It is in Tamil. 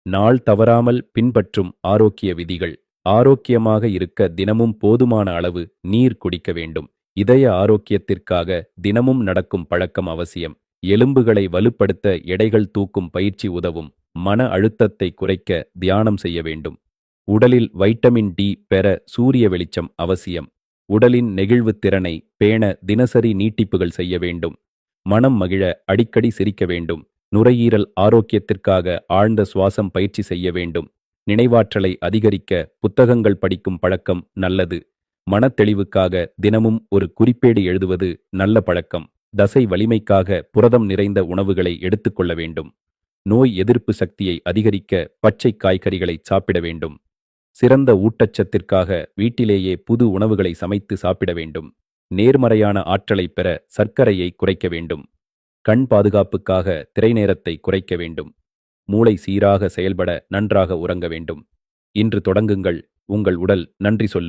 நாள் தவறாமல் பின்பற்றும் ஆரோக்கிய விதிகள். ஆரோக்கியமாக இருக்க தினமும் போதுமான அளவு நீர் குடிக்க வேண்டும். இதய ஆரோக்கியத்திற்காக தினமும் நடக்கும் பழக்கம் அவசியம். எலும்புகளை வலுப்படுத்த எடைகள் தூக்கும் பயிற்சி உதவும். மன அழுத்தத்தை குறைக்க தியானம் செய்ய வேண்டும். உடலில் வைட்டமின் டி பெற சூரிய வெளிச்சம் அவசியம். உடலின் நெகிழ்வுத் திறனை பேண தினசரி நீட்டிப்புகள் செய்ய வேண்டும். மனம் மகிழ அடிக்கடி சிரிக்க வேண்டும். நுரையீரல் ஆரோக்கியத்திற்காக ஆழ்ந்த சுவாசம் பயிற்சி செய்ய வேண்டும். நினைவாற்றலை அதிகரிக்க புத்தகங்கள் படிக்கும் பழக்கம் நல்லது. மனத்தெளிவுக்காக தினமும் ஒரு குறிப்பேடு எழுதுவது நல்ல பழக்கம். தசை வலிமைக்காக புரதம் நிறைந்த உணவுகளை எடுத்துக்கொள்ள வேண்டும். நோய் எதிர்ப்பு சக்தியை அதிகரிக்க பச்சை காய்கறிகளை சாப்பிட வேண்டும். சிறந்த ஊட்டச்சத்திற்காக வீட்டிலேயே புது உணவுகளை சமைத்து சாப்பிட வேண்டும். நேர்மறையான ஆற்றலை பெற சர்க்கரையை குறைக்க வேண்டும். கண் பாதுகாப்புக்காக திரைநேரத்தை குறைக்க வேண்டும். மூளை சீராக செயல்பட நன்றாக உறங்க வேண்டும். இன்று தொடங்குங்கள். உங்கள் உடல் நன்றி சொல்லும்.